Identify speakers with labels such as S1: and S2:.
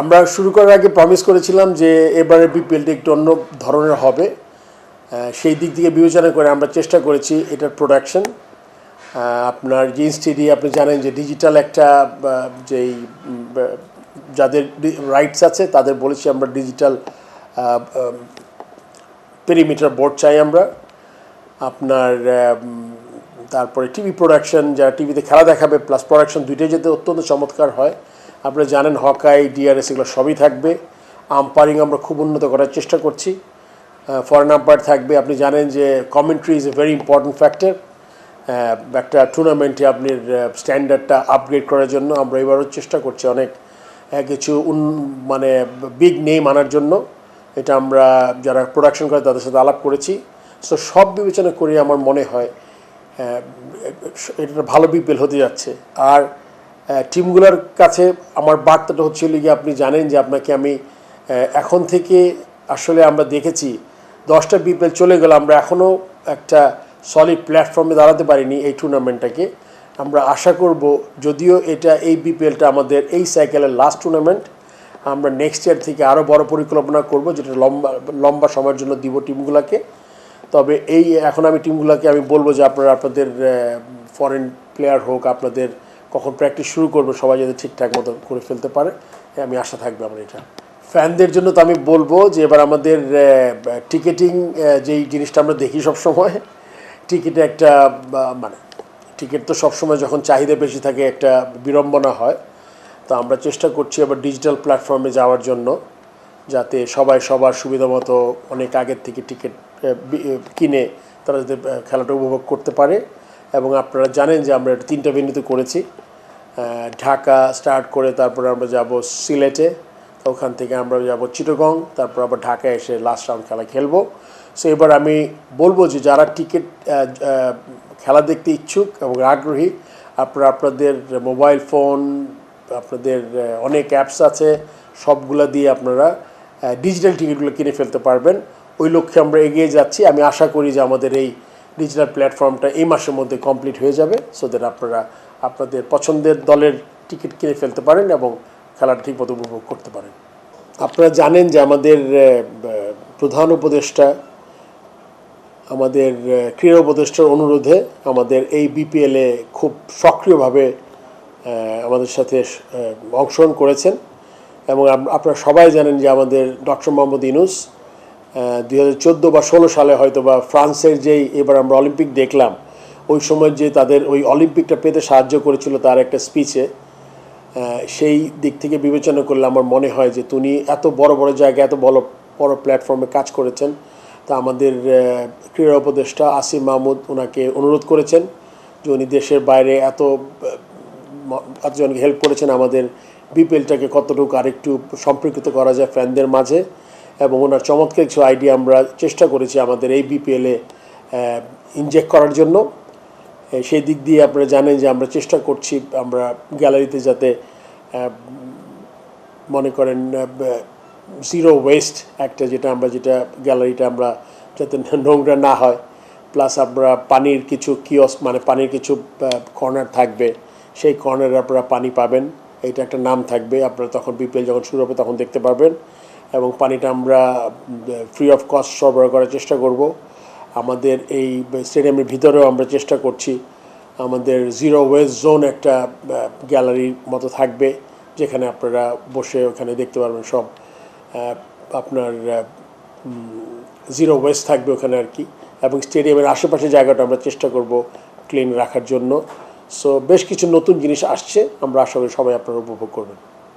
S1: আমরা শুরু করার আগে প্রমিস করেছিলাম যে এবারে বিপিএলটি একটু অন্য ধরনের হবে। সেই দিক থেকে বিবেচনা করে আমরা চেষ্টা করেছি এটার প্রোডাকশন। আপনার জিন্স স্টেডি আপনি জানেন যে ডিজিটাল একটা যেই যাদের রাইটস আছে তাদের বলেছি আমরা ডিজিটাল পেরিমিটার বোর্ড চাই আমরা। আপনার তারপরে টিভি প্রোডাকশন, যারা টিভিতে খেলা দেখাবে প্লাস প্রোডাকশন দুইটাই যাতে অত্যন্ত চমৎকার হয়। আপনারা জানেন হকাই, ডিআরএস এগুলো সবই থাকবে। আম্পায়ারিং আমরা খুব উন্নত করার চেষ্টা করছি, ফরেন আম্পায়ার থাকবে। আপনি জানেন যে commentary is a very important factor একটা টুর্নামেন্টে আপনার স্ট্যান্ডার্ডটা আপগ্রেড করার জন্য। আমরা এবারও চেষ্টা করছি অনেক কিছু মানে বিগ নেম আনার জন্য। এটা আমরা যারা প্রোডাকশন করে তাদের সাথে আলাপ করেছি। সো সব বিবেচনা করে আমার মনে হয় এটা ভালো বিপিএল হতে যাচ্ছে। আর টিমগুলোর কাছে আমার বার্তাটা হচ্ছিল গিয়ে, আপনি জানেন যে আপনাকে আমি এখন থেকে আসলে আমরা দেখেছি 10টা বিপিএল চলে গেল, আমরা এখনও একটা সলিড প্ল্যাটফর্মে দাঁড়াতে পারিনি এই টুর্নামেন্টটাকে। আমরা আশা করব যদিও এই বিপিএলটা আমাদের এই সাইকেলের লাস্ট টুর্নামেন্ট, আমরা নেক্সট ইয়ার থেকে আরও বড় পরিকল্পনা করব যেটা লম্বা সময়ের জন্য দিব টিমগুলোকে। তবে এখন আমি টিমগুলোকে আমি বলবো যে আপনাদের ফরেন প্লেয়ার হোক, আপনাদের কখন প্র্যাকটিস শুরু করবে সবাই যাতে ঠিকঠাক মতো করে ফেলতে পারে, আমি আশা থাকবে আমার এটা। ফ্যানদের জন্য তো আমি বলবো যে এবার আমাদের টিকেটিং যেই জিনিসটা আমরা দেখি সবসময়, টিকিটে একটা মানে টিকিট তো সবসময় যখন চাহিদা বেশি থাকে একটা বিড়ম্বনা হয়। তো আমরা চেষ্টা করছি আবার ডিজিটাল প্ল্যাটফর্মে যাওয়ার জন্য, যাতে সবাই সবার সুবিধা মতো অনেক আগের থেকে টিকিট কিনে তারা যাতে খেলাটা উপভোগ করতে পারে। এবং আপনারা জানেন যে আমরা 3টা ভেন্যুতে করেছি। ঢাকা স্টার্ট করে তারপরে আমরা যাব সিলেটে, ওখান থেকে আমরা যাব চিটাগং, তারপর আবার ঢাকায় এসে লাস্ট রাউন্ড খেলা খেলবো। সো এবার আমি বলবো যে যারা টিকিট খেলা দেখতে ইচ্ছুক এবং আগ্রহী, আপনাদের মোবাইল ফোন, আপনাদের অনেক অ্যাপস আছে, সবগুলো দিয়ে আপনারা ডিজিটাল টিকিটগুলো কিনে ফেলতে পারবেন। ওই লক্ষ্যে আমরা এগিয়ে যাচ্ছি। আমি আশা করি যে আমাদের এই ডিজিটাল প্ল্যাটফর্মটা এই মাসের মধ্যে কমপ্লিট হয়ে যাবে, সো দ্যাট আপনারা আপনাদের পছন্দের দলের টিকিট কিনে ফেলতে পারেন এবং খেলাটা ঠিকমতো উপভোগ করতে পারেন। আপনারা জানেন যে আমাদের প্রধান উপদেষ্টা, আমাদের ক্রীড়া উপদেষ্টার অনুরোধে আমাদের এই বিপিএলে খুব সক্রিয়ভাবে আমাদের সাথে অংশগ্রহণ করেছেন। এবং আপনারা সবাই জানেন যে আমাদের ডক্টর মোহাম্মদ ইউনূস 2014 বা 16 সালে হয়তো বা ফ্রান্সের যেই এবার আমরা অলিম্পিক দেখলাম, ওই সময় যে তাদের ওই অলিম্পিকটা পেতে সাহায্য করেছিল তার একটা স্পিচে, সেই দিক থেকে বিবেচনা করলে আমার মনে হয় যে তিনি এত বড় বড় জায়গায় এত বড় প্ল্যাটফর্মে কাজ করেছেন। তা আমাদের ক্রীড়া উপদেষ্টা আসিফ মাহমুদ ওনাকে অনুরোধ করেছেন যে উনি দেশের বাইরে এতজনকে হেল্প করেছেন, আমাদের বিপিএলটাকে কতটুকু আরেকটু সম্পর্কিত করা যায় ফ্যানদের মাঝে। এবং ওনার চমৎকার কিছু আইডিয়া আমরা চেষ্টা করেছি আমাদের এই বিপিএলে ইনজেক্ট করার জন্য। সেই দিক দিয়ে আপনারা জানেন যে আমরা চেষ্টা করছি আমরা গ্যালারিতে যাতে মনে করেন জিরো ওয়েস্ট একটা যেটা গ্যালারিটা আমরা যাতে নোংরা না হয়, প্লাস আমরা পানির কিছু কিওস্ক মানে পানির কিছু কর্নার থাকবে, সেই কর্নারে আপনারা পানি পাবেন, এইটা একটা নাম থাকবে। আপনারা তখন বিপিএল যখন শুরু হবে তখন দেখতে পারবেন। এবং পানিটা আমরা ফ্রি অফ কস্ট সরবরাহ করার চেষ্টা করব। আমাদের এই স্টেডিয়ামের ভিতরেও আমরা চেষ্টা করছি আমাদের জিরো ওয়েস্ট জোন একটা গ্যালারির মতো থাকবে, যেখানে আপনারা বসে ওখানে দেখতে পারবেন সব আপনার জিরো ওয়েস্ট থাকবে ওখানে আর কি। এবং স্টেডিয়ামের আশেপাশে জায়গাটা আমরা চেষ্টা করব ক্লিন রাখার জন্য। সো বেশ কিছু নতুন জিনিস আসছে, আমরা আশা করি সবাই আপনারা উপভোগ করবেন।